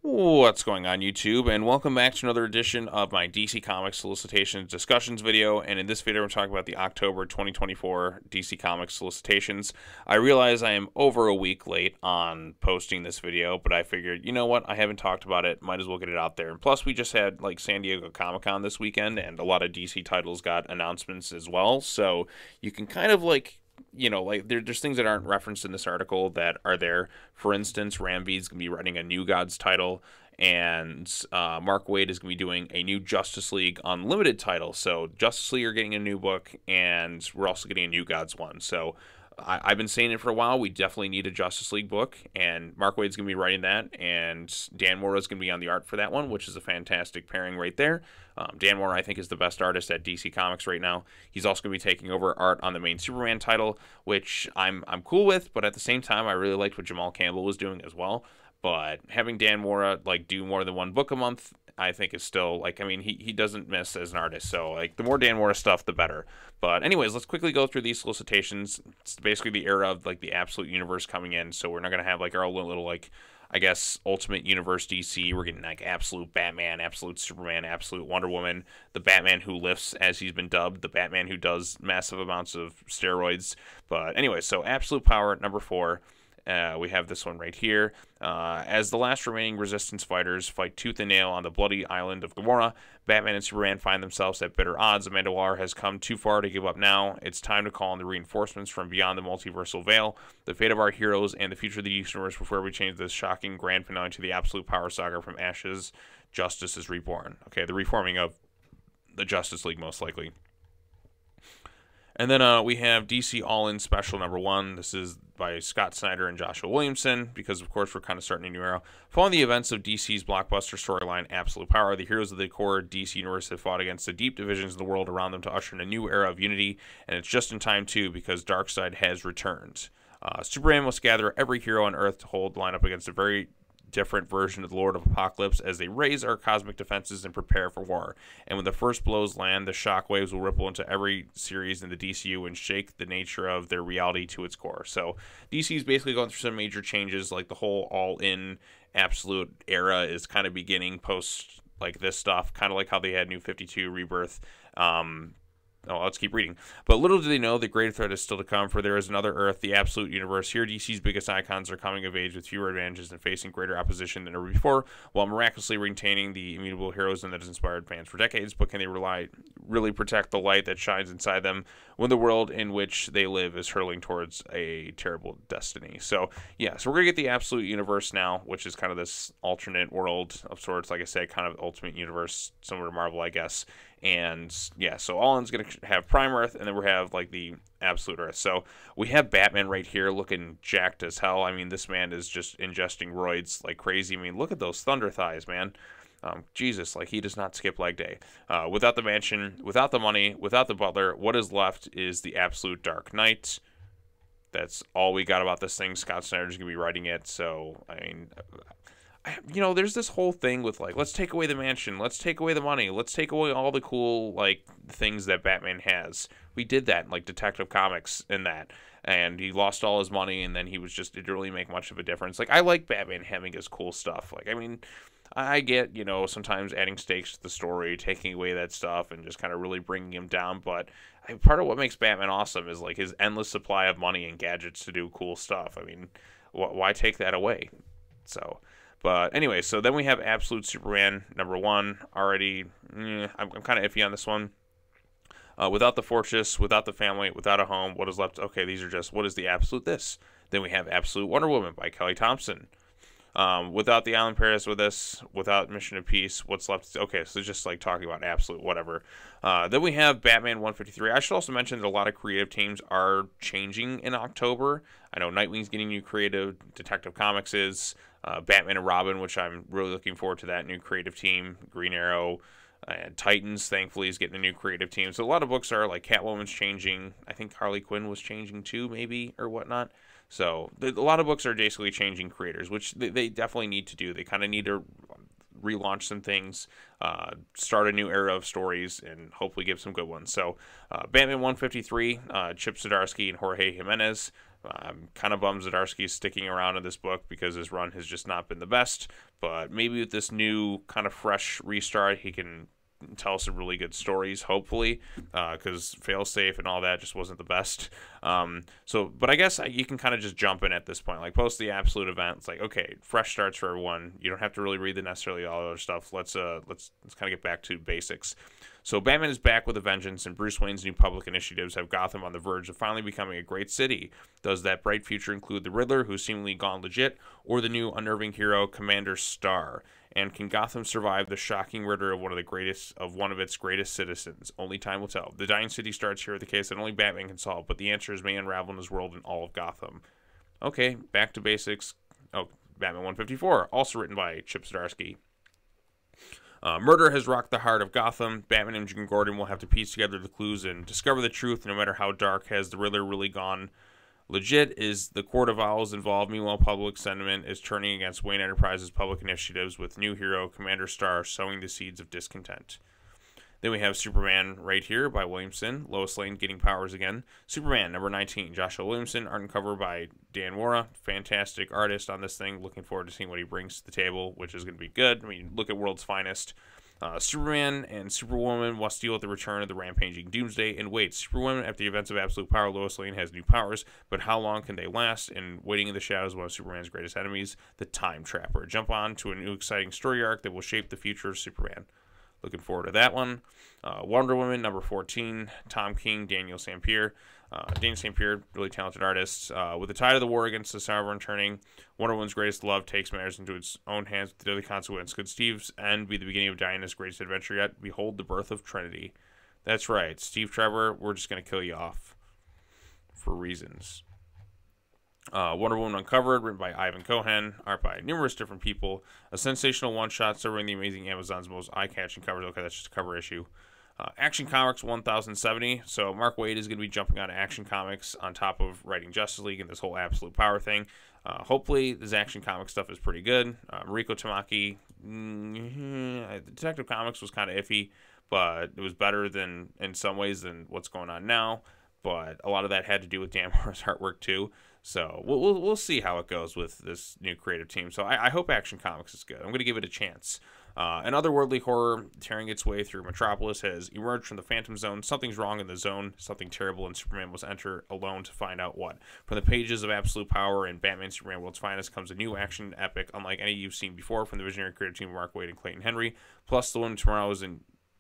What's going on, YouTube, and welcome back to another edition of my DC Comics Solicitations discussions video. And in this video, I'm talking about the October 2024 DC Comics Solicitations. I realize I am over a week late on posting this video, but I figured, you know what, I haven't talked about it, might as well get it out there. And plus, we just had like San Diego Comic-Con this weekend, and a lot of DC titles got announcements as well. So you can kind of like, there's things that aren't referenced in this article that are there. For instance, Rambee's going to be writing a New Gods title, and Mark Waid is going to be doing a new Justice League Unlimited title. So Justice League are getting a new book, and we're also getting a New Gods one. So I've been saying it for a while. We definitely need a Justice League book, and Mark Waid's going to be writing that, and Dan Mora is going to be on the art for that one, which is a fantastic pairing right there. Dan Mora, I think, is the best artist at DC Comics right now. He's also going to be taking over art on the main Superman title, which I'm cool with, but at the same time, I really liked what Jamal Campbell was doing as well. But having Dan Mora like do more than one book a month, I think is still like, I mean, he doesn't miss as an artist. So like the more Dan Mora stuff, the better. But anyways, let's quickly go through these solicitations. It's basically the era of like the Absolute Universe coming in. So we're not gonna have like our little like, I guess, Ultimate Universe DC. We're getting like Absolute Batman, Absolute Superman, Absolute Wonder Woman, the Batman who lifts, as he's been dubbed, the Batman who does massive amounts of steroids. But anyway, so Absolute Power number 4. We have this one right here. As the last remaining Resistance fighters fight tooth and nail on the bloody island of Gamora, Batman and Superman find themselves at bitter odds. Amanda Waller has come too far to give up now. It's time to call in the reinforcements from beyond the multiversal veil. The fate of our heroes and the future of the universe before we change this shocking grand finale to the Absolute Power saga from ashes. Justice is reborn. Okay, the reforming of the Justice League, most likely. And then we have DC All-In Special number 1. This is by Scott Snyder and Joshua Williamson, because, of course, we're kind of starting a new era. Following the events of DC's blockbuster storyline, Absolute Power, the heroes of the core DC universe have fought against the deep divisions of the world around them to usher in a new era of unity, and it's just in time, too, because Darkseid has returned. Superman must gather every hero on Earth to hold the line up against a very different version of the Lord of Apocalypse as they raise our cosmic defenses and prepare for war. And when the first blows land, the shockwaves will ripple into every series in the DCU and shake the nature of their reality to its core. So DC is basically going through some major changes, like the whole all-in Absolute era is kind of beginning post like this stuff, kind of like how they had New 52 Rebirth. Let's keep reading. But little do they know the greater threat is still to come, for there is another Earth, the Absolute Universe. Here, DC's biggest icons are coming of age with fewer advantages and facing greater opposition than ever before, while miraculously retaining the immutable heroism that has inspired fans for decades. But can they really protect the light that shines inside them when the world in which they live is hurtling towards a terrible destiny? So, yeah, so we're going to get the Absolute Universe now, which is kind of this alternate world of sorts. Like I said, kind of Ultimate Universe, similar to Marvel, I guess. And yeah, so All-In's going to have Prime Earth, and then we have like the Absolute Earth. So we have Batman right here looking jacked as hell. I mean, this man is just ingesting roids like crazy. I mean, look at those thunder thighs, man. Jesus, like he does not skip leg day. Without the mansion, without the money, without the butler, what is left is the absolute Dark Knight. That's all we got about this thing. Scott Snyder's going to be writing it. So, I mean, there's this whole thing with like, let's take away the mansion, let's take away the money, let's take away all the cool like things that Batman has. We did that in like Detective Comics and that, and he lost all his money, and then it didn't really make much of a difference. Like I like Batman having his cool stuff. Like I mean, I get sometimes adding stakes to the story, taking away that stuff, and just kind of really bringing him down. But part of what makes Batman awesome is like his endless supply of money and gadgets to do cool stuff. I mean, why take that away? So. But anyway, so then we have Absolute Superman number 1. Already, I'm kind of iffy on this one. Without the fortress, without the family, without a home, what is left? Okay, these are just, what is the absolute this? Then we have Absolute Wonder Woman by Kelly Thompson. Without the Island Paradise with us, without Mission of Peace, what's left? Okay, so just like talking about absolute whatever. Then we have Batman 153. I should also mention that a lot of creative teams are changing in October. I know Nightwing's getting new creative, Detective Comics is, Batman and Robin, which I'm really looking forward to that new creative team. Green Arrow, and Titans, thankfully, is getting a new creative team. So a lot of books are like Catwoman's changing. I think Harley Quinn was changing too, maybe, or whatnot. So a lot of books are basically changing creators, which they definitely need to do. They kind of need to relaunch some things, start a new era of stories, and hopefully give some good ones. So, Batman 153, Chip Zdarsky and Jorge Jimenez. I'm kind of bummed Zdarsky is sticking around in this book because his run has just not been the best. But maybe with this new kind of fresh restart, he can tell some really good stories, hopefully, because Failsafe and all that just wasn't the best. But I guess you can kind of just jump in at this point, like post the absolute event. It's like, okay, fresh starts for everyone. You don't have to really read necessarily all the other stuff. Let's kind of get back to basics. So Batman is back with a vengeance, and Bruce Wayne's new public initiatives have Gotham on the verge of finally becoming a great city. Does that bright future include the Riddler, who's seemingly gone legit, or the new unnerving hero, Commander Starr? And can Gotham survive the shocking murder of one of its greatest citizens? Only time will tell. The dying city starts here with a case that only Batman can solve, but the answers may unravel in his world and all of Gotham. Okay, back to basics. Oh, Batman 154, also written by Chip Zdarsky. Murder has rocked the heart of Gotham. Batman and Jim Gordon will have to piece together the clues and discover the truth, no matter how dark. Has the Riddler really gone legit? Is the Court of Owls involved? Meanwhile, public sentiment is turning against Wayne Enterprises' public initiatives, with new hero Commander Starr sowing the seeds of discontent. Then we have Superman right here by Williamson. Lois Lane getting powers again. Superman, number 19. Joshua Williamson, art and cover by Dan Wara. Fantastic artist on this thing. Looking forward to seeing what he brings to the table, which is going to be good. I mean, look at World's Finest. Superman and Superwoman must deal with the return of the rampaging Doomsday. And wait, Superwoman, after the events of Absolute Power, Lois Lane has new powers, but how long can they last? And waiting in the shadows, one of Superman's greatest enemies, the Time Trapper. Jump on to a new exciting story arc that will shape the future of Superman. Looking forward to that one. Wonder Woman, number 14. Tom King, Daniel St. Pierre. Daniel St. Pierre, really talented artist. With the tide of the war against the sovereign turning, Wonder Woman's greatest love takes matters into its own hands with deadly consequence. Could Steve's end be the beginning of Diana's greatest adventure yet? Behold the birth of Trinity. That's right, Steve Trevor, we're just going to kill you off. For reasons. Wonder Woman Uncovered, written by Ivan Cohen, art by numerous different people. A sensational one-shot serving the amazing Amazon's most eye-catching covers. Okay, that's just a cover issue. Action Comics 1070. So Mark Waid is going to be jumping on Action Comics on top of writing Justice League and this whole Absolute Power thing. Hopefully, this Action Comics stuff is pretty good. Mariko Tamaki, Detective Comics was kind of iffy, but it was better than in some ways than what's going on now. But a lot of that had to do with Dan Moore's artwork too. So we'll see how it goes with this new creative team. So I hope Action Comics is good. I'm going to give it a chance. An otherworldly horror tearing its way through Metropolis has emerged from the Phantom Zone. Something's wrong in the zone. Something terrible, and Superman must enter alone to find out what. From the pages of Absolute Power and Batman Superman World's Finest comes a new action epic unlike any you've seen before from the visionary creative team of Mark Waid and Clayton Henry. Plus, the one tomorrow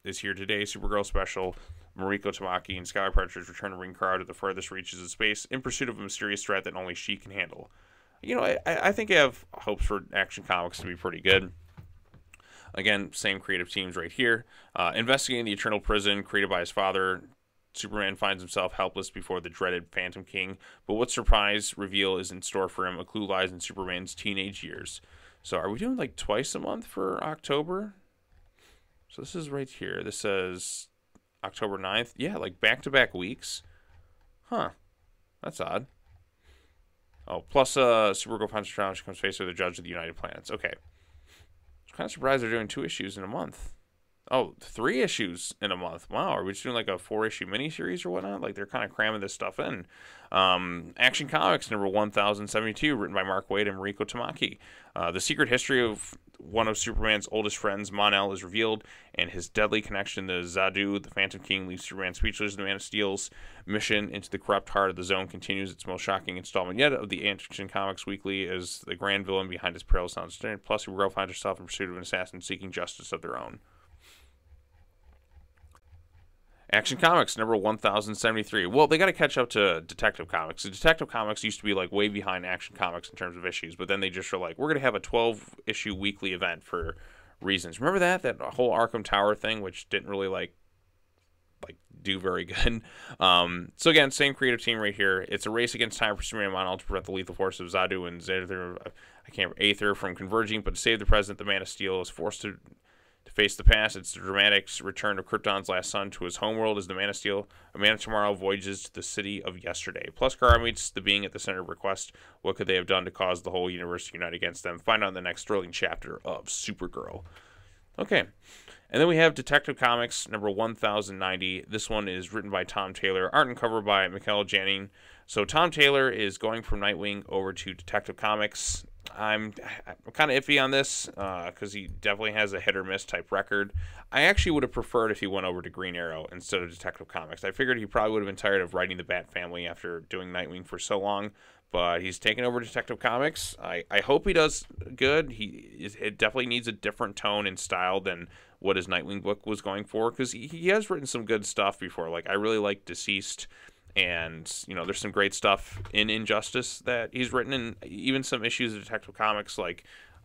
is here today. Supergirl special. Mariko Tamaki and Skylar Partridge return to Ring Car to the furthest reaches of space in pursuit of a mysterious threat that only she can handle. You know, I think I have hopes for Action Comics to be pretty good. Again, same creative teams right here. Investigating the Eternal Prison created by his father, Superman finds himself helpless before the dreaded Phantom King. But what surprise reveal is in store for him? A clue lies in Superman's teenage years. So are we doing like twice a month for October? So this is right here. This says October 9th. Yeah, like back-to-back weeks. Huh. That's odd. Oh, plus Supergirl finds her challenge. She comes face with the Judge of the United Planets. Okay. I'm kind of surprised they're doing 2 issues in a month. Oh, 3 issues in a month. Wow, are we just doing like a 4-issue miniseries or whatnot? Like they're kind of cramming this stuff in. Action Comics number 1072, written by Mark Waid and Mariko Tamaki. The secret history of one of Superman's oldest friends, Mon-El, is revealed, and his deadly connection to Zadu, the Phantom King, leaves Superman speechless. The Man of Steel's mission into the corrupt heart of the zone continues. Its most shocking installment yet of the Action Comics Weekly is the grand villain behind his perilous understanding. Plus, Supergirl finds herself in pursuit of an assassin seeking justice of their own. Action Comics number 1073. Well, they got to catch up to Detective Comics. The Detective Comics used to be like way behind Action Comics in terms of issues, but then they just were like, we're going to have a 12-issue weekly event for reasons. Remember that whole Arkham Tower thing, which didn't really like do very good. So again, same creative team right here. It's a race against time for Superman and Mon-El to prevent the lethal force of Zadu and Aether from converging, but to save the president, the Man of Steel is forced to face the past. It's the dramatic return of Krypton's last son to his homeworld as the Man of Steel. A Man of Tomorrow voyages to the city of yesterday. Plus, Kara meets the being at the center of request. What could they have done to cause the whole universe to unite against them? Find out in the next thrilling chapter of Supergirl. Okay. And then we have Detective Comics number 1090. This one is written by Tom Taylor, art and cover by Michael Janning. So Tom Taylor is going from Nightwing over to Detective Comics. I'm kind of iffy on this because he definitely has a hit or miss type record. I actually would have preferred if he went over to Green Arrow instead of Detective Comics. I figured he probably would have been tired of writing the Bat Family after doing Nightwing for so long. But he's taken over Detective Comics. I hope he does good. It definitely needs a different tone and style than what his Nightwing book was going for, because he has written some good stuff before. Like, I really like Deceased, and there's some great stuff in Injustice that he's written, and even some issues of Detective Comics, like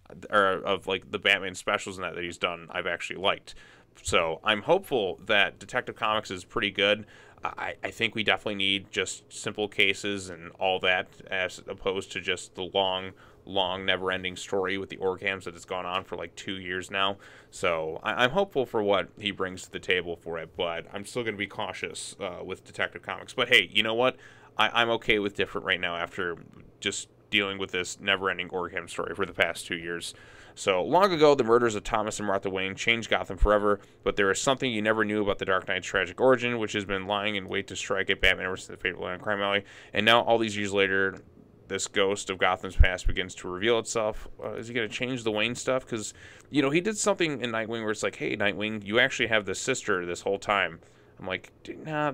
the Batman specials and that he's done, I've actually liked. So I'm hopeful that Detective Comics is pretty good. I think we definitely need just simple cases and all that, as opposed to just the long, never-ending story with the Orghams that has gone on for like 2 years now. So I'm hopeful for what he brings to the table for it, but I'm still going to be cautious with Detective Comics. But hey, you know what? I'm okay with different right now after just dealing with this never-ending Orgham story for the past 2 years. So, long ago, the murders of Thomas and Martha Wayne changed Gotham forever, but there is something you never knew about the Dark Knight's tragic origin, which has been lying in wait to strike at Batman ever since the Fateful Line Crime Alley. And now, all these years later, this ghost of Gotham's past begins to reveal itself. Is he going to change the Wayne stuff? Because, he did something in Nightwing where it's like, hey, Nightwing, you actually have this sister this whole time. I'm like, nah,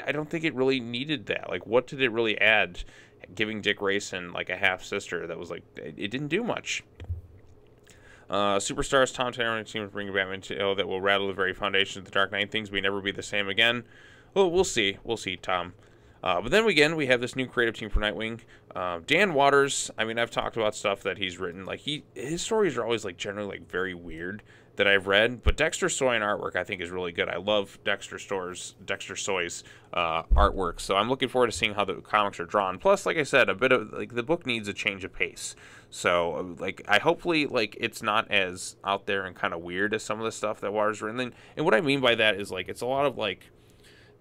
I don't think it really needed that. Like, what did it really add? Giving Dick Grayson, like, a half-sister that was like, it didn't do much. Superstars Tom Taylor and team bring Batman to that will rattle the very foundation of the Dark Knight. Things may never be the same again. Well, we'll see. We'll see, Tom. But then again, we have this new creative team for Nightwing. Dan Watters. I mean, I've talked about stuff that he's written. Like his stories are always like generally like very weird that I've read. But Dexter Soy and artwork I think is really good. I love Dexter Soy's artwork. So I'm looking forward to seeing how the comics are drawn. Plus, like I said, a bit of like the book needs a change of pace. So like I hopefully like it's not as out there and kind of weird as some of the stuff that Watters written. And what I mean by that is like it's a lot of like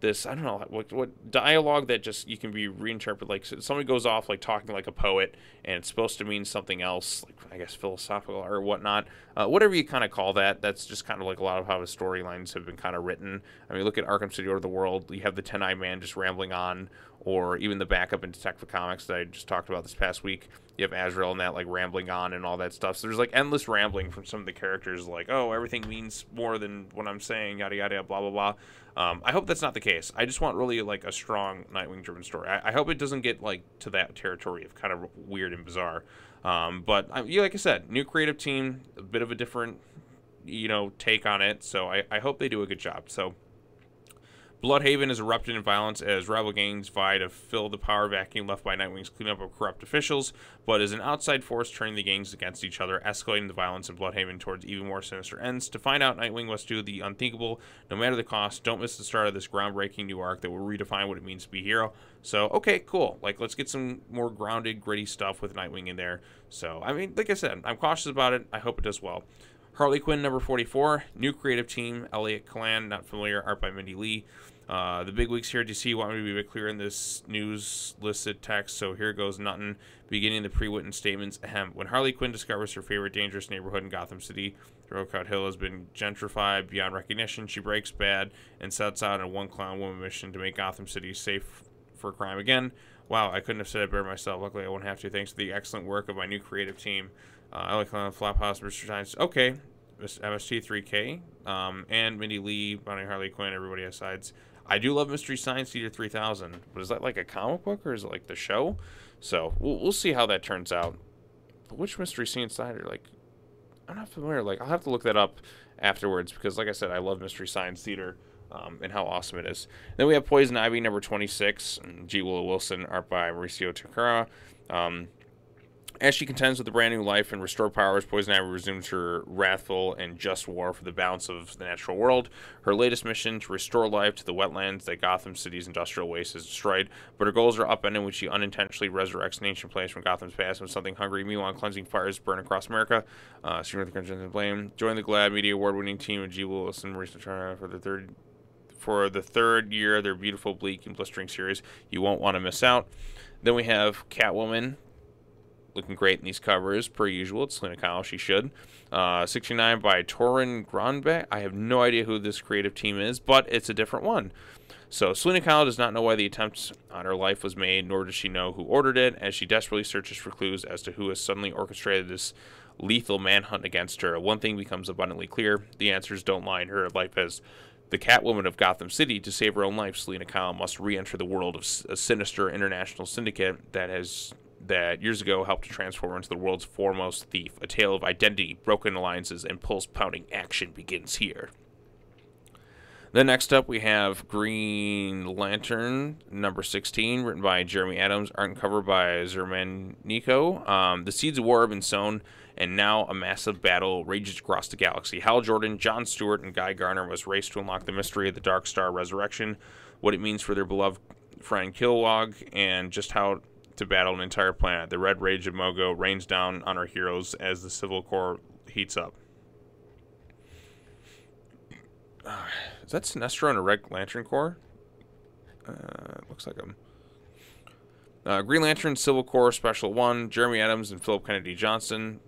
this, I don't know, what dialogue that just you can be reinterpreted. Like somebody goes off like talking like a poet and it's supposed to mean something else, like I guess philosophical or whatnot, whatever you kind of call that. That's just kind of like a lot of how his storylines have been kind of written. I mean, look at Arkham City or the World. You have the Ten-Eyed Man just rambling on, or even the backup in Detective Comics that I just talked about this past week. You have Azrael and that like rambling on and all that stuff. So there's like endless rambling from some of the characters, like, oh, everything means more than what I'm saying, yada yada, blah blah blah. I hope that's not the case. I just want really like a strong Nightwing-driven story. I hope it doesn't get like to that territory of kind of weird and bizarre. But like I said, new creative team, a bit of a different, take on it. So I hope they do a good job. So Bloodhaven has erupted in violence as rival gangs vie to fill the power vacuum left by Nightwing's cleanup of corrupt officials, but is an outside force turning the gangs against each other, escalating the violence in Bloodhaven towards even more sinister ends. To find out, Nightwing must do the unthinkable, no matter the cost. Don't miss the start of this groundbreaking new arc that will redefine what it means to be a hero. So, okay, cool. Like, let's get some more grounded, gritty stuff with Nightwing in there. So, I mean, like I said, I'm cautious about it. I hope it does well. Harley Quinn, number 44, new creative team, Elliot Kalan, not familiar, art by Mindy Lee. The big weeks here at DC want me to be a bit clear in this news listed text, so here goes nothing. Beginning the pre-written statements. Ahem. When Harley Quinn discovers her favorite dangerous neighborhood in Gotham City, Rocout Hill has been gentrified beyond recognition. She breaks bad and sets out on a one-clown woman mission to make Gotham City safe for crime again. Wow, I couldn't have said it better myself. Luckily, I won't have to, thanks to the excellent work of my new creative team. Elliot Kalan, Flophouse, Mr. Science. Okay. MST3K, and Mindy Lee, Bonnie Harley Quinn, everybody has sides. I do love Mystery Science Theater 3000, but is that like a comic book or is it like the show? So we'll see how that turns out. But which Mystery Science Theater? Like, I'm not familiar. Like, I'll have to look that up afterwards because, like I said, I love Mystery Science Theater and how awesome it is. Then we have Poison Ivy number 26, G. Willow Wilson, art by Mauricio Takara. As she contends with a brand new life and restored powers, Poison Ivy resumes her wrathful and just war for the balance of the natural world. Her latest mission to restore life to the wetlands that Gotham City's industrial waste has destroyed, but her goals are upended when she unintentionally resurrects an ancient place from Gotham's past when something hungry. Meanwhile, cleansing fires burn across America. Streamer the Crimson and Blame. Join the Glad Media Award-winning team of G. Willis and Maurice Turner for the third year of their beautiful, bleak, and blistering series. You won't want to miss out. Then we have Catwoman. looking great in these covers, per usual. It's Selena Kyle, she should. 69 by Torrin Gronbeck. I have no idea who this creative team is, but it's a different one. So Selena Kyle does not know why the attempt on her life was made, nor does she know who ordered it, as she desperately searches for clues as to who has suddenly orchestrated this lethal manhunt against her. One thing becomes abundantly clear: the answers don't lie in her life as the Catwoman of Gotham City. To save her own life, Selena Kyle must re-enter the world of a sinister international syndicate that years ago helped to transform her into the world's foremost thief. A tale of identity, broken alliances, and pulse-pounding action begins here. Then next up we have Green Lantern number 16, written by Jeremy Adams, art and cover by Zerman Nico. The seeds of war have been sown, and now a massive battle rages across the galaxy. Hal Jordan, Jon Stewart, and Guy Garner must race to unlock the mystery of the Dark Star resurrection, what it means for their beloved friend Kilowog, and just how to battle an entire planet. The red rage of Mogo rains down on our heroes as the Civil War heats up. Is that Sinestro and a Red Lantern Corps? Looks like them. Green Lantern, Civil Corps, Special 1, Jeremy Adams and Philip Kennedy Johnson.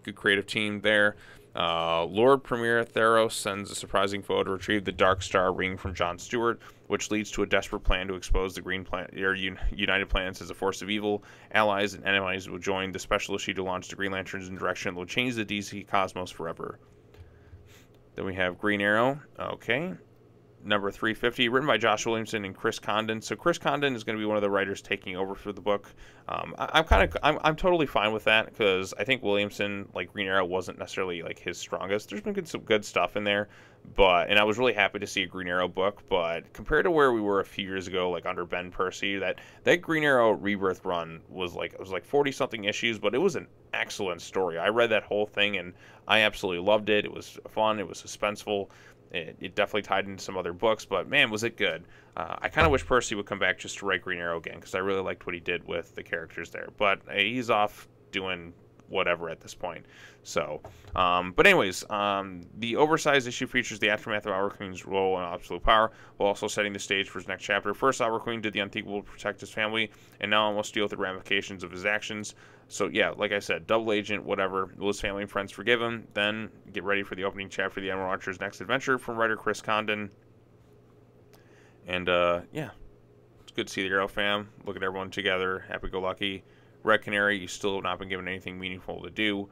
Good creative team there. Lord Premier Theros sends a surprising foe to retrieve the Dark Star ring from Jon Stewart, which leads to a desperate plan to expose the United Planets as a force of evil. Allies and enemies will join the special issue to launch the Green Lanterns in a direction that will change the DC cosmos forever. Then we have Green Arrow. Okay. Number 350, written by Josh Williamson and Chris Condon. So Chris Condon is going to be one of the writers taking over for the book. I'm totally fine with that, because I think Williamson, like, Green Arrow wasn't necessarily like his strongest. There's been some good stuff in there, and I was really happy to see a Green Arrow book. But compared to where we were a few years ago, like under Ben Percy, that Green Arrow Rebirth run was like 40 something issues, but it was an excellent story. I read that whole thing and I absolutely loved it. It was fun. It was suspenseful. It definitely tied into some other books, but man, was it good. I kind of wish Percy would come back just to write Green Arrow again, because I really liked what he did with the characters there. But he's off doing whatever at this point. So, but anyways, the oversized issue features the aftermath of Oliver Queen's role in absolute power, while also setting the stage for his next chapter. First, Oliver Queen did the unthinkable to protect his family, and now must deal with the ramifications of his actions. So yeah, like I said, double agent, whatever. Will his family and friends forgive him? Then get ready for the opening chapter of the Emerald Archer's next adventure from writer Chris Condon. And yeah, it's good to see the Arrow fam. Look at everyone together, happy-go-lucky. Red Canary, you still have not been given anything meaningful to do.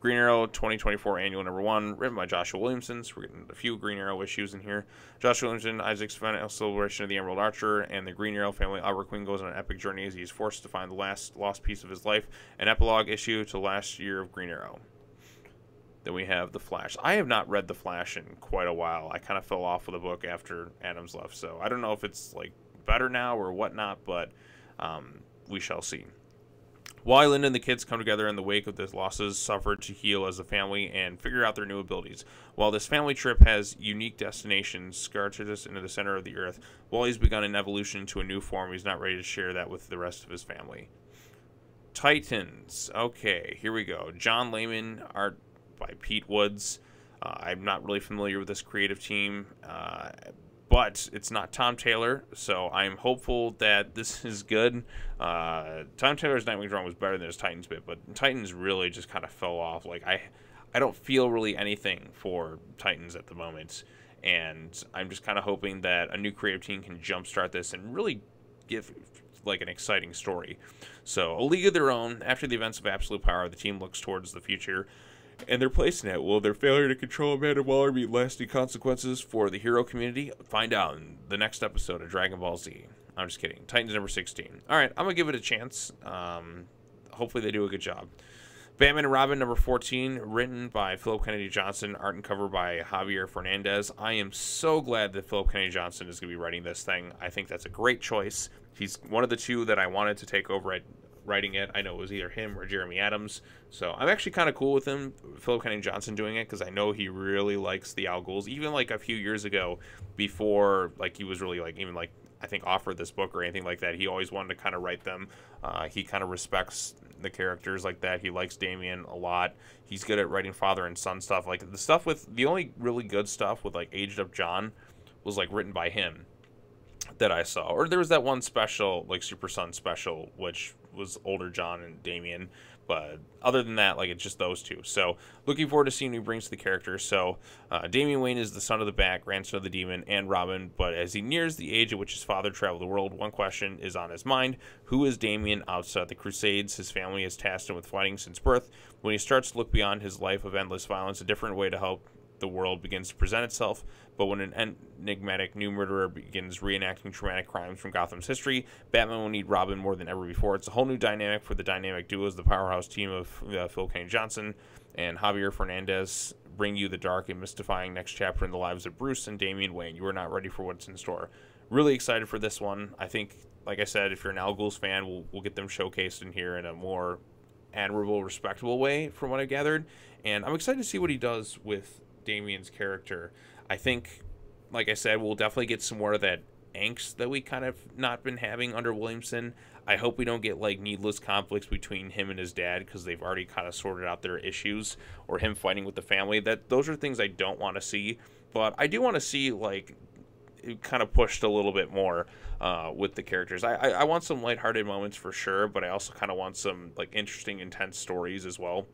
Green Arrow 2024 Annual Number 1, written by Joshua Williamson. So we're getting a few Green Arrow issues in here. Joshua Williamson, Isaac's celebration of the Emerald Archer, and the Green Arrow family. Oliver Queen goes on an epic journey as he is forced to find the last lost piece of his life. An epilogue issue to last year of Green Arrow. Then we have The Flash. I have not read The Flash in quite a while. I kind of fell off with the book after Adams left, so I don't know if it's like better now or whatnot, but we shall see. Wally, Linda, and the kids come together in the wake of the losses suffered to heal as a family and figure out their new abilities. While this family trip has unique destinations scarred us into the center of the earth, Wally's begun an evolution to a new form. He's not ready to share that with the rest of his family. Titans. Okay, here we go. John Layman, art by Pete Woods. I'm not really familiar with this creative team, but it's not Tom Taylor, so I'm hopeful that this is good. Tom Taylor's Nightwing drawing was better than his Titans bit, but Titans really just kind of fell off. Like I don't feel really anything for Titans at the moment, and I'm just kind of hoping that a new creative team can jumpstart this and really give like an exciting story. So, A League of Their Own. After the events of Absolute Power, the team looks towards the future and their place in it. Will their failure to control Amanda Waller be lasting consequences for the hero community? Find out in the next episode of Dragon Ball Z. I'm just kidding. Titans number 16. All right, I'm going to give it a chance. Hopefully they do a good job. Batman and Robin number 14, written by Philip Kennedy Johnson, art and cover by Javier Fernandez. I am so glad that Philip Kennedy Johnson is going to be writing this thing. I think that's a great choice. He's one of the two that I wanted to take over at writing it. I know it was either him or Jeremy Adams, so I'm actually kind of cool with him, Philip Kennedy Johnson, doing it, because I know he really likes the Al Ghul's. Even like a few years ago, before like he was really like even like I think offered this book or anything like that, he always wanted to kind of write them. He kind of respects the characters like that. He likes Damian a lot. He's good at writing father and son stuff. Like the stuff with the only really good stuff with like Aged Up John was like written by him that I saw. Or there was that one special, like Super Son special, which was older John and Damian. But other than that, like, it's just those two. So looking forward to seeing what he brings to the character. So Damian Wayne is the son of the Bat, grandson of the Demon, and Robin. But as he nears the age at which his father traveled the world, one question is on his mind: who is Damian outside the Crusades? His family has tasked him with fighting since birth. When he starts to look beyond his life of endless violence, a different way to help the world begins to present itself. But when an enigmatic new murderer begins reenacting traumatic crimes from Gotham's history, Batman will need Robin more than ever before. It's a whole new dynamic for the dynamic duos, the powerhouse team of Phil Kane Johnson and Javier Fernandez bring you the dark and mystifying next chapter in the lives of Bruce and Damian Wayne. You are not ready for what's in store. Really excited for this one. I think, like I said, if you're an Al Ghul's fan, we'll get them showcased in here in a more admirable, respectable way from what I gathered. And I'm excited to see what he does with Damian's character. I think, like I said, we'll definitely get some more of that angst that we kind of not been having under Williamson. I hope we don't get like needless conflicts between him and his dad, because they've already kind of sorted out their issues, or him fighting with the family. Those are things I don't want to see, but I do want to see like it kind of pushed a little bit more with the characters. I want some lighthearted moments for sure, but I also kind of want some like interesting, intense stories as well.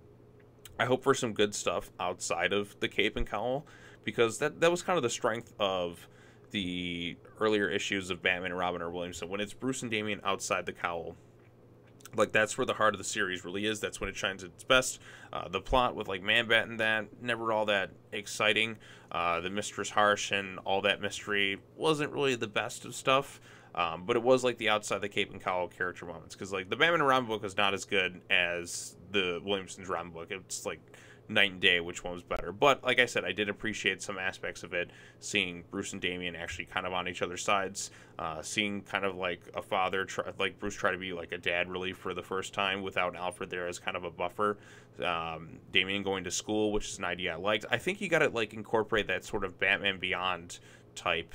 I hope for some good stuff outside of the cape and cowl, because that was kind of the strength of the earlier issues of Batman and Robin or Williamson. When it's Bruce and Damian outside the cowl, like, that's where the heart of the series really is. That's when it shines at its best. The plot with like Man-Bat and that, never all that exciting. The Mistress Harsh and all that mystery wasn't really the best of stuff. But it was like the outside the cape and cowl character moments, because like the Batman and Robin book is not as good as the Williamson's Robin book. It's like night and day which one was better. But like I said, I did appreciate some aspects of it, seeing Bruce and Damian actually kind of on each other's sides, seeing kind of like a father like Bruce try to be like a dad really for the first time without Alfred there as kind of a buffer. Damian going to school, which is an idea I liked. I think you got to like incorporate that sort of Batman Beyond type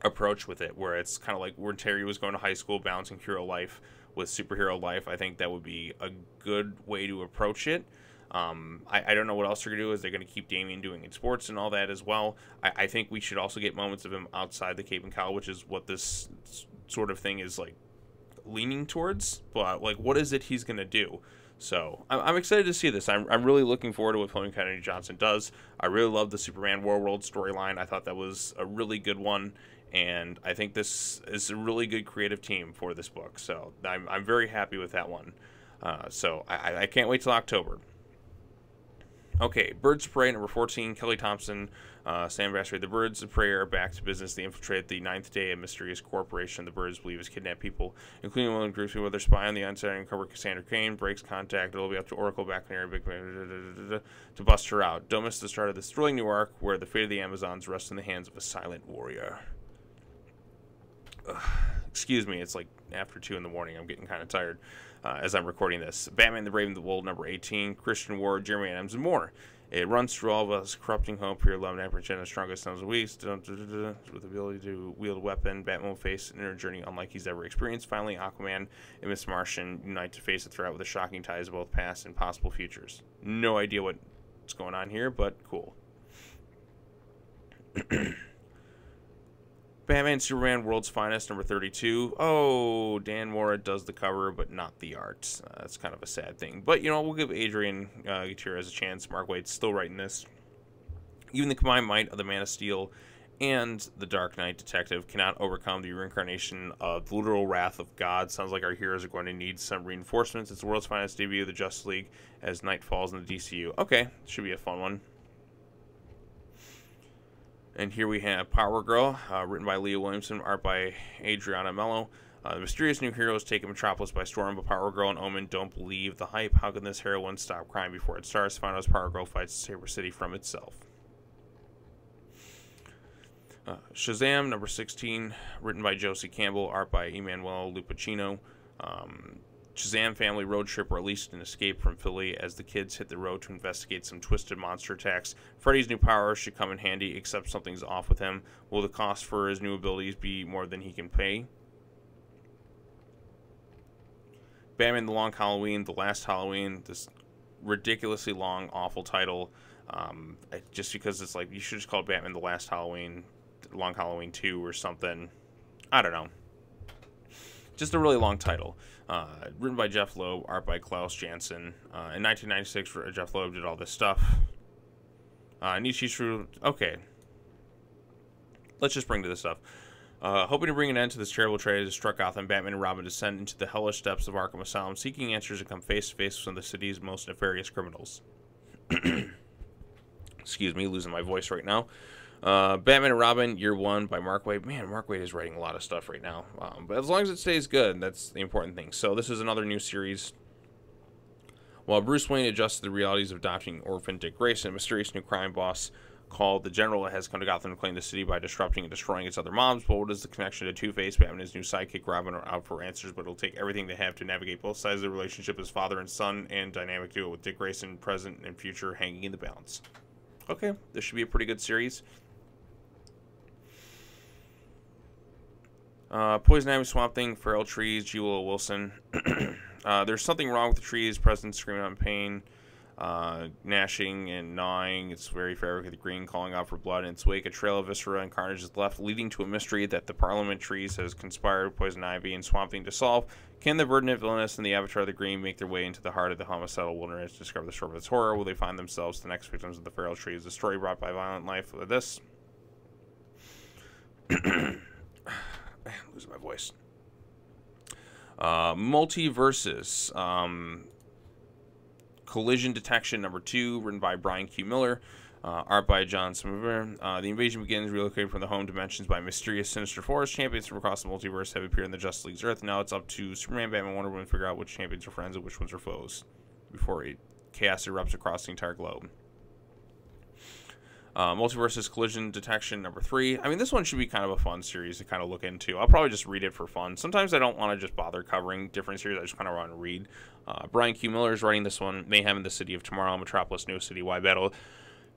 approach with it, where it's kind of like where Terry was going to high school, balancing hero life with superhero life. I think that would be a good way to approach it. I don't know what else they're going to do. Is they're going to keep Damian doing in sports and all that as well. I think we should also get moments of him outside the cape and cowl, which is what this sort of thing is like leaning towards. But like, what is it he's going to do? So I'm excited to see this. I'm really looking forward to what Phil Kennedy Johnson does. I really love the Superman War World storyline. I thought that was a really good one. And I think this is a really good creative team for this book. So I'm very happy with that one. So I can't wait till October. Okay, Birds of Prey, number 14, Kelly Thompson, Sam Bassett. The Birds of Prey are back to business. They infiltrate the ninth day, a mysterious corporation the Birds believe has kidnapped people, including one of the groups who their spy on the outside and uncover Cassandra Cain, breaks contact. It'll be up to Oracle back in Big to bust her out. Don't miss the start of this thrilling new arc where the fate of the Amazons rests in the hands of a silent warrior. Excuse me, it's like after 2 in the morning. I'm getting kind of tired as I'm recording this. Batman the Brave and the Bold, number 18, Christian Ward, Jeremy Adams, and more. It runs through all of us, corrupting hope, pure love, and apprehension, the strongest sons of East. With the ability to wield a weapon, Batman will face an inner journey unlike he's ever experienced. Finally, Aquaman and Miss Martian unite to face a threat with the shocking ties of both past and possible futures. No idea what's going on here, but cool. Batman Superman World's Finest, number 32. Oh, Dan Mora does the cover, but not the art. That's kind of a sad thing. But, you know, we'll give Adrian Gutierrez a chance. Mark Waid's still writing this. Even the combined might of the Man of Steel and the Dark Knight Detective cannot overcome the reincarnation of the literal wrath of God. Sounds like our heroes are going to need some reinforcements. It's the World's Finest debut of the Justice League as night falls in the DCU. Okay, should be a fun one. And here we have Power Girl, written by Leah Williamson, art by Adriana Mello. The mysterious new heroes take Metropolis by storm, but Power Girl and Omen don't believe the hype. How can this heroine stop crime before it starts? Find out as Power Girl fights Saber City from itself. Shazam, number 16, written by Josie Campbell, art by Emanuele Lupacchino. Shazam family road trip, or at least an escape from Philly, as the kids hit the road to investigate some twisted monster attacks. Freddy's new powers should come in handy, except something's off with him. Will the cost for his new abilities be more than he can pay? Batman the Long Halloween, The Last Halloween, this ridiculously long, awful title. Just because it's like, you should just call it Batman the Last Halloween, Long Halloween 2 or something. I don't know. Just a really long title. Written by Jeff Loeb, art by Klaus Janson. In 1996, Jeff Loeb did all this stuff. Nishi, okay. Let's just bring to this stuff. Hoping to bring an end to this terrible tragedy that struck Gotham, Batman and Robin descend into the hellish depths of Arkham Asylum, seeking answers and come face to face with some of the city's most nefarious criminals. Excuse me, losing my voice right now. Batman and Robin, Year 1 by Mark Waid. Man, Mark Waid is writing a lot of stuff right now. But as long as it stays good, that's the important thing. So this is another new series. While Bruce Wayne adjusts to the realities of adopting orphan Dick Grayson, a mysterious new crime boss called the General has come to Gotham to claim the city by disrupting and destroying its other mobs. But what is the connection to Two-Face? Batman and his new sidekick Robin are out for answers, but it'll take everything they have to navigate both sides of the relationship as father and son, and dynamic duo with Dick Grayson, present and future, hanging in the balance. Okay, this should be a pretty good series. Poison Ivy, Swamp Thing, Feral Trees, G. Willow Wilson. There's something wrong with the trees. President screaming out in pain. Gnashing and gnawing. It's very fair with the green calling out for blood. In its wake, a trail of viscera and carnage is left, leading to a mystery that the Parliament trees has conspired with Poison Ivy and Swamp Thing to solve. Can the verdant villainous and the Avatar of the Green make their way into the heart of the homicidal wilderness to discover the source of its horror? Will they find themselves the next victims of the feral trees? The story brought by violent life with this. Losing my voice. Multiverses. Collision Detection #2, written by Brian Q. Miller, art by John Smith. The invasion begins relocated from the home dimensions by mysterious sinister force. Champions from across the multiverse have appeared in the Justice League's Earth. Now it's up to Superman, Batman, Wonder Woman to figure out which champions are friends and which ones are foes before chaos erupts across the entire globe. Multiverses Collision Detection #3. I mean, this one should be kind of a fun series to kind of look into. I'll probably just read it for fun. Sometimes I don't want to just bother covering different series. I just kind of want to read. Brian Q. Miller is writing this one. Mayhem in the City of Tomorrow, Metropolis, New City-wide battle.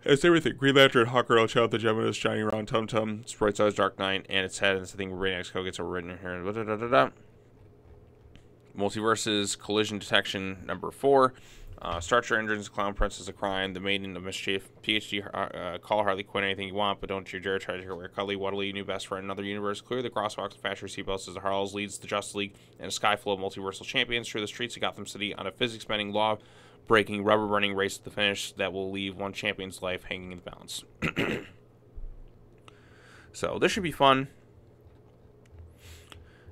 It's everything. Green Lantern, Hawkgirl, Child, the Geminis, shining around Tum Tum, Sprite Size, Dark Knight, and its head. It's the thing where Brainiac's code gets overwritten in here. Multiverses Collision Detection #4. Star Trek Engines, Clown Princess of Crime, The Maiden of Mischief, PhD, call Harley Quinn anything you want, but don't you dare try to wear Cuddly Wuddly, new best friend, another universe, clear the crosswalks and fasten your seatbelts as the Harlows leads the Justice League and a sky full of multiversal champions through the streets of Gotham City on a physics-bending, law-breaking, rubber-burning race to the finish that will leave one champion's life hanging in the balance. So this should be fun.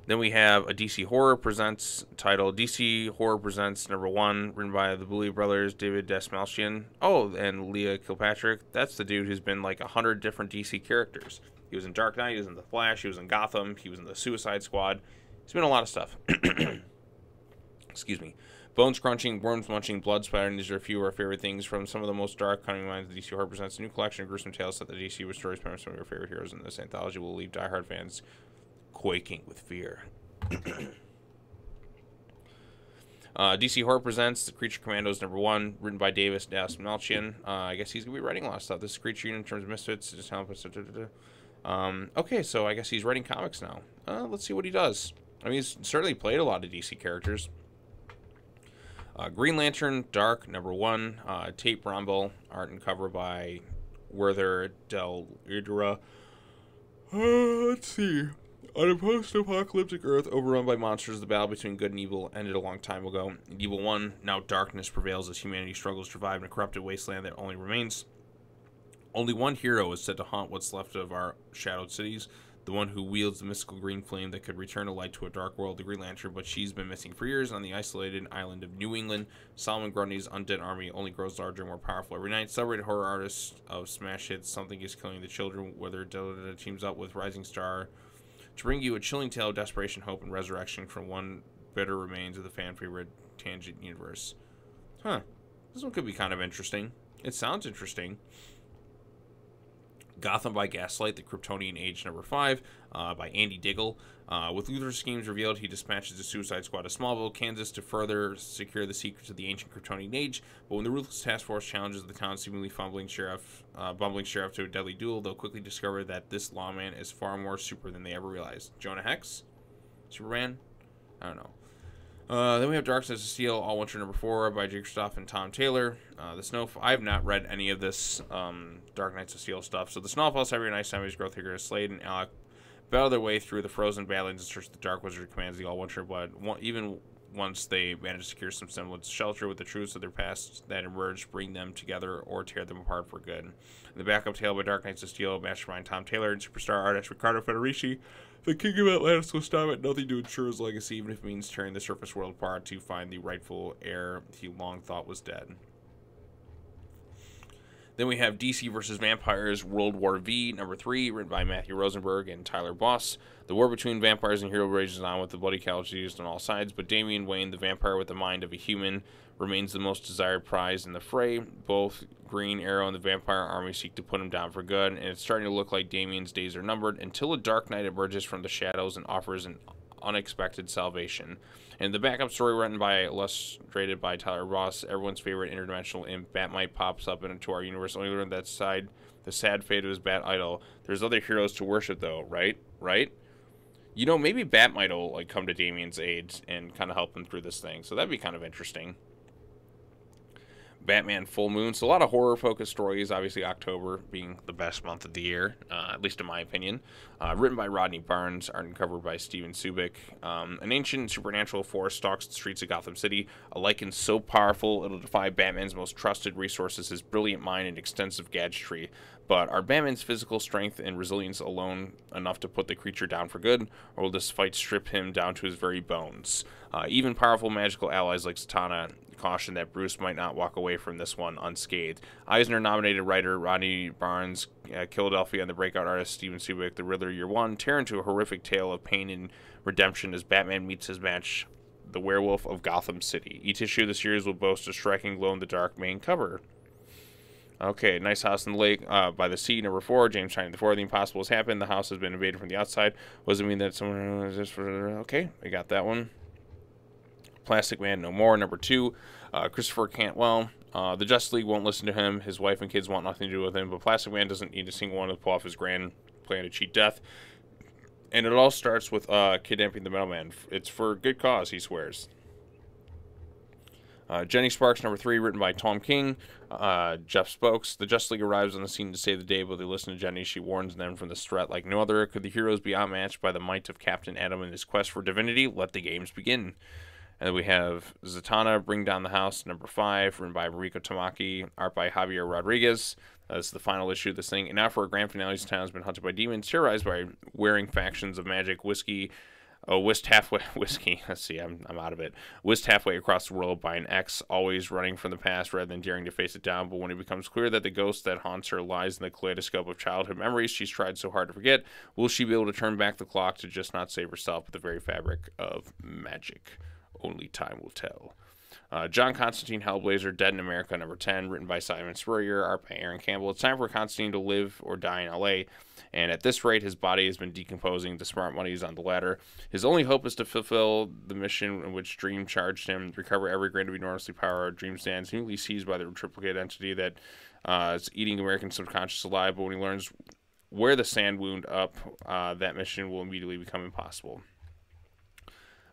Then we have a DC Horror Presents title. DC Horror Presents #1, written by the Bouley brothers, David Dastmalchian. Oh, and Leah Kilpatrick. That's the dude who's been like 100 different DC characters. He was in Dark Knight, he was in The Flash, he was in Gotham, he was in the Suicide Squad. He's been in a lot of stuff. Excuse me. Bones crunching, worms munching, blood splattering. These are a few of our favorite things from some of the most dark, cunning minds. The DC Horror Presents a new collection of gruesome tales that the DC restores from some of your favorite heroes in this anthology will leave diehard fans quaking with fear. DC Horror Presents The Creature Commandos #1, written by Davis Dastmalchian. I guess he's going to be writing a lot of stuff. This Creature Unit in terms of Misfits. Just help us. Okay, so I guess he's writing comics now. Let's see what he does. I mean, he's certainly played a lot of DC characters. Green Lantern Dark #1, Tape Rumble, art and cover by Werther Del Idra. Let's see. On a post-apocalyptic Earth overrun by monsters, the battle between good and evil ended a long time ago. In Evil 1, now darkness prevails as humanity struggles to survive in a corrupted wasteland that only remains. Only one hero is said to haunt what's left of our shadowed cities, the one who wields the mystical green flame that could return a light to a dark world, the Green Lantern, but she's been missing for years. On the isolated island of New England, Solomon Grundy's undead army only grows larger and more powerful every night. Celebrated horror artists of smash hits Something Is Killing the Children, whether Delta teams up with Rising Star to bring you a chilling tale of desperation, hope, and resurrection from one bitter remains of the fan-favorite Tangent universe. Huh. This one could be kind of interesting. It sounds interesting. Gotham by Gaslight, The Kryptonian Age #5, by Andy Diggle. With Luthor's schemes revealed, he dispatches the Suicide Squad to Smallville, Kansas to further secure the secrets of the ancient Kryptonian Age. But when the ruthless task force challenges the town's seemingly bumbling sheriff to a deadly duel, they'll quickly discover that this lawman is far more super than they ever realized. Jonah Hex? Superman? I don't know. Then we have Dark Side of Steel, All Winter #4 by Jake Stoff and Tom Taylor. I have not read any of this Dark Knights of Steel stuff. So the Snowfalls have your nice Siamese growth figure Slade and Alec battle their way through the frozen badlands in search of the Dark Wizard commands the All-Winter, but even once they manage to secure some semblance of shelter with the truths of their past that emerge, bring them together or tear them apart for good. The backup tale by Dark Knights of Steel, mastermind Tom Taylor, and superstar artist Ricardo Federici, the King of Atlantis will stop at nothing to ensure his legacy, even if it means tearing the surface world apart to find the rightful heir he long thought was dead. Then we have DC vs. Vampires World War V #3, written by Matthew Rosenberg and Tyler Boss. The war between vampires and heroes rages on with the bloody casualties on all sides, but Damian Wayne, the vampire with the mind of a human, remains the most desired prize in the fray. Both Green Arrow and the vampire army seek to put him down for good, and it's starting to look like Damian's days are numbered until a Dark Knight emerges from the shadows and offers an unexpected salvation. And the backup story, written by, illustrated by Tyler Ross, everyone's favorite interdimensional imp, Batmite, pops up into our universe, only learn that side the sad fate of his Bat idol. There's other heroes to worship, though, right? You know, maybe Batmite will like come to Damian's aid and kind of help him through this thing, so that'd be kind of interesting. Batman Full Moon. So a lot of horror-focused stories, obviously October being the best month of the year, at least in my opinion. Written by Rodney Barnes, art and cover by Steven Subic. An ancient supernatural force stalks the streets of Gotham City, a lichen so powerful it'll defy Batman's most trusted resources, his brilliant mind and extensive gadgetry. But are Batman's physical strength and resilience alone enough to put the creature down for good, or will this fight strip him down to his very bones? Even powerful magical allies like Zatanna caution that Bruce might not walk away from this one unscathed. Eisner-nominated writer Rodney Barnes, Philadelphia, and the breakout artist Steven Subic, The Riddler Year One, tear into a horrific tale of pain and redemption as Batman meets his match, the Werewolf of Gotham City. Each issue of the series will boast a striking glow-in-the-dark main cover. Okay, Nice House in the Lake by the Sea, #4, James Tynion IV. The impossible has happened. The house has been invaded from the outside. What does it mean that someone is this for? Okay, I got that one. Plastic Man No More, #2. Christopher Cantwell. The Justice League won't listen to him. His wife and kids want nothing to do with him, but Plastic Man doesn't need a single one to pull off his grand plan to cheat death. And it all starts with kidnapping the Metal-Man. It's for good cause, he swears. Jenny Sparks, #3, written by Tom King, Jeff Spokes. The Justice League arrives on the scene to save the day, but they listen to Jenny. She warns them from this threat like no other. Could the heroes be outmatched by the might of Captain Atom in his quest for divinity? Let the games begin. And then we have Zatanna, Bring Down the House, #5, written by Mariko Tamaki, art by Javier Rodriguez. This is the final issue of this thing. And now for a grand finale, Zatanna has been hunted by demons, terrorized by wearing factions of magic, whisked halfway, whiskey, let's see, I'm out of it. Whisked halfway across the world by an ex, always running from the past rather than daring to face it down. But when it becomes clear that the ghost that haunts her lies in the kaleidoscope of childhood memories she's tried so hard to forget, will she be able to turn back the clock to just not save herself, but the very fabric of magic? Only time will tell. John Constantine Hellblazer, Dead in America, #10, written by Simon Spurrier, art by Aaron Campbell. It's time for Constantine to live or die in LA, and at this rate, his body has been decomposing. The smart money is on the ladder. His only hope is to fulfill the mission in which Dream charged him, recover every grain of enormously powerful Dream stands, newly seized by the triplicate entity that is eating American subconscious alive. But when he learns where the sand wound up, that mission will immediately become impossible.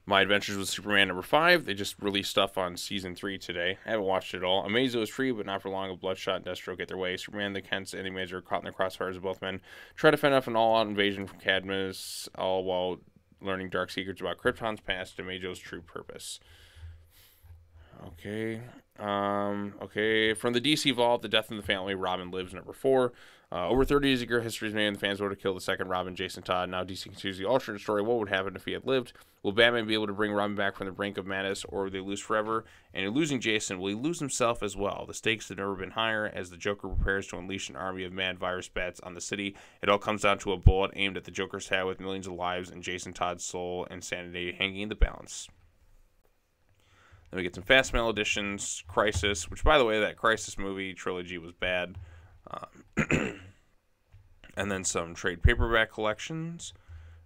My Adventures with Superman #5. They just released stuff on Season 3 today. I haven't watched it all. Amazo is free, but not for long. Bloodshot and Deathstroke get their way. Superman, the Kents, and the Amazo are caught in the crossfires of both men. Try to fend off an all-out invasion from Cadmus, all while learning dark secrets about Krypton's past and Amazo's true purpose. Okay. From the DC Vault, The Death in the Family, Robin Lives, #4. Over 30 years ago, history is made and the fans voted to kill the second Robin, Jason Todd. Now DC continues the alternate story. What would happen if he had lived? Will Batman be able to bring Robin back from the brink of madness, or will they lose forever? And in losing Jason, will he lose himself as well? The stakes have never been higher as the Joker prepares to unleash an army of mad virus bats on the city. It all comes down to a bullet aimed at the Joker's head with millions of lives and Jason Todd's soul and sanity hanging in the balance. Then we get some Fast Mail editions, Crisis, which, by the way, that Crisis movie trilogy was bad. And then some trade paperback collections.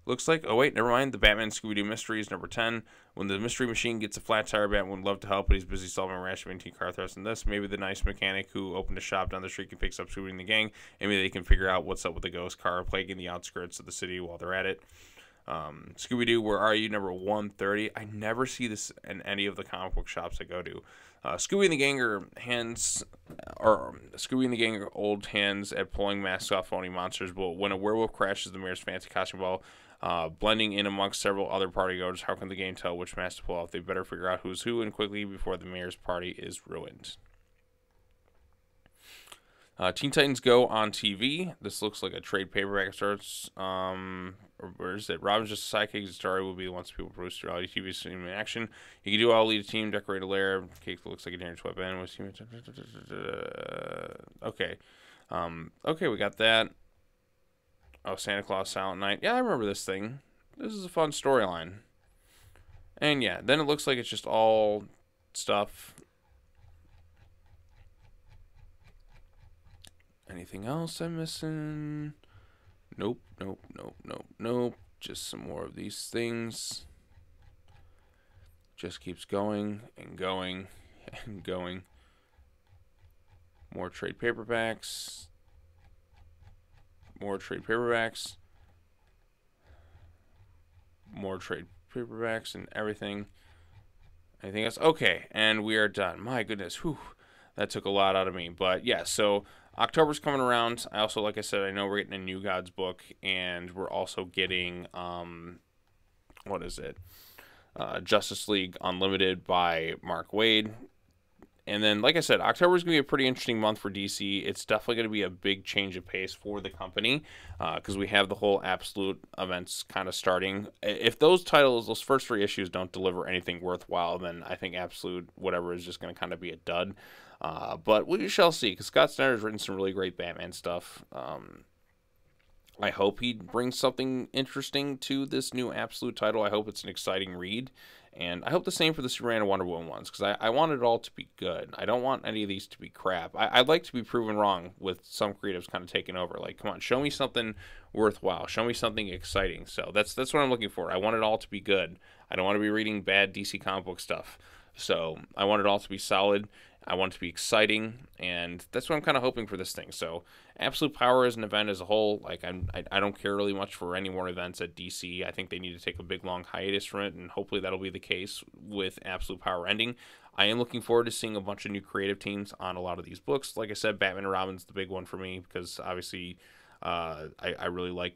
Looks like, oh wait, never mind, the Batman Scooby-Doo Mysteries, #10. When the Mystery Machine gets a flat tire, Batman would love to help, but he's busy solving a rash of antique car thefts in this. Maybe the nice mechanic who opened a shop down the street can pick up Scooby and the gang, and maybe they can figure out what's up with the ghost car plaguing the outskirts of the city while they're at it. Scooby-Doo, Where Are You, #130. I never see this in any of the comic book shops I go to. Scooby and the gang are Scooby and the gang are old hands at pulling masks off phony monsters, but when a werewolf crashes the mayor's fancy costume ball, blending in amongst several other partygoers, how can the gang tell which mask to pull off? They better figure out who's who and quickly before the mayor's party is ruined. Teen Titans Go on TV. This looks like a trade paperback. It starts, where is it? Robin's just a sidekick. His story will be once people produce reality TV stream in action. He can do all, lead a team, decorate a lair. Cake looks like a dangerous weapon. Okay. Okay, we got that. Oh, Santa Claus, Silent Night. Yeah, I remember this thing. This is a fun storyline. And yeah, then it looks like it's just all stuff. Anything else I'm missing? Nope, nope, nope, nope, nope. Just some more of these things. Just keeps going and going and going. More trade paperbacks. More trade paperbacks. More trade paperbacks and everything. Anything else? Okay, and we are done. My goodness, whew. That took a lot out of me. But yeah, so October's coming around. I also, like I said, I know we're getting a New Gods book, and we're also getting, what is it? Justice League Unlimited by Mark Waid. And then, like I said, October is going to be a pretty interesting month for DC. It's definitely going to be a big change of pace for the company because we have the whole Absolute events kind of starting. If those titles, those first 3 issues don't deliver anything worthwhile, then I think Absolute whatever is just going to kind of be a dud. But we shall see, because Scott Snyder's written some really great Batman stuff. I hope he brings something interesting to this new Absolute title. I hope it's an exciting read. And I hope the same for the Superman and Wonder Woman ones, because I want it all to be good. I don't want any of these to be crap. I'd like to be proven wrong with some creatives kind of taking over. Like, come on, show me something worthwhile. Show me something exciting. So that's what I'm looking for. I want it all to be good. I don't want to be reading bad DC comic book stuff. So I want it all to be solid. I want it to be exciting, and that's what I'm kind of hoping for this thing. So Absolute Power as an event as a whole, like I don't care really much for any more events at DC. I think they need to take a big long hiatus from it, and hopefully that'll be the case with Absolute Power ending. I am looking forward to seeing a bunch of new creative teams on a lot of these books. Like I said, Batman and Robin's the big one for me because obviously I really like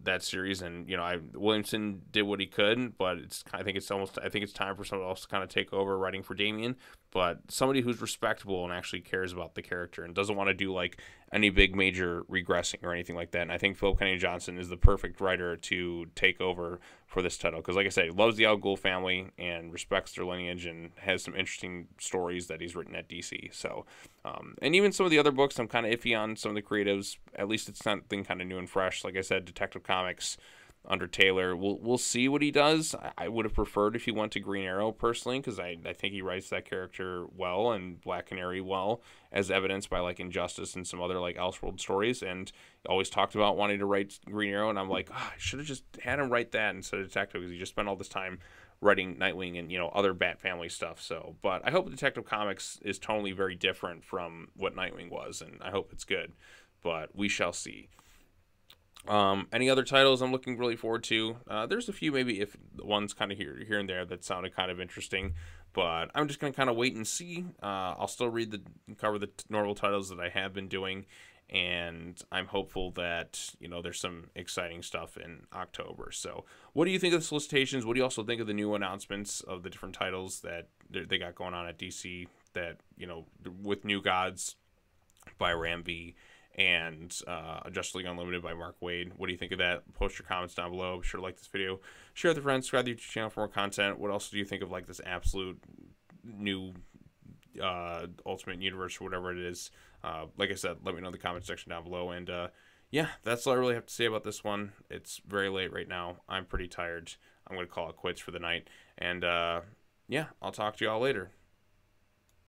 that series, and Williamson did what he could, but I think it's time for someone else to kind of take over writing for Damian, but somebody who's respectable and actually cares about the character and doesn't want to do like any big major regressing or anything like that. And I think Philip Kennedy Johnson is the perfect writer to take over for this title because, like I said, he loves the Al Ghul family and respects their lineage and has some interesting stories that he's written at DC. So, and even some of the other books, I'm kind of iffy on some of the creatives. At least it's something kind of new and fresh. Like I said, Detective Comics under Taylor. We'll see what he does. I would have preferred if he went to Green Arrow personally, because I think he writes that character well and Black Canary well, as evidenced by like Injustice and some other like Elseworld stories. And he always talked about wanting to write Green Arrow, and I'm like, I should have just had him write that instead of Detective, because he just spent all this time writing Nightwing and other Bat Family stuff. So, but I hope Detective Comics is tonally very different from what Nightwing was, and I hope it's good. But we shall see. Any other titles I'm looking really forward to? There's a few, maybe if ones kind of here and there that sounded kind of interesting, but I'm just gonna kind of wait and see. I'll still cover the normal titles that I have been doing, and I'm hopeful that there's some exciting stuff in October. So, what do you think of the solicitations? What do you also think of the new announcements of the different titles that they got going on at DC? That with New Gods by Ram V and Justice League Unlimited by Mark Waid. What do you think of that? Post your comments down below. Be sure to like this video, share with your friends, subscribe to the YouTube channel for more content. What else do you think of like this Absolute new Ultimate Universe or whatever it is? Like I said, let me know in the comment section down below. And yeah, that's all I really have to say about this one. It's very late right now. I'm pretty tired. I'm going to call it quits for the night. And yeah, I'll talk to you all later.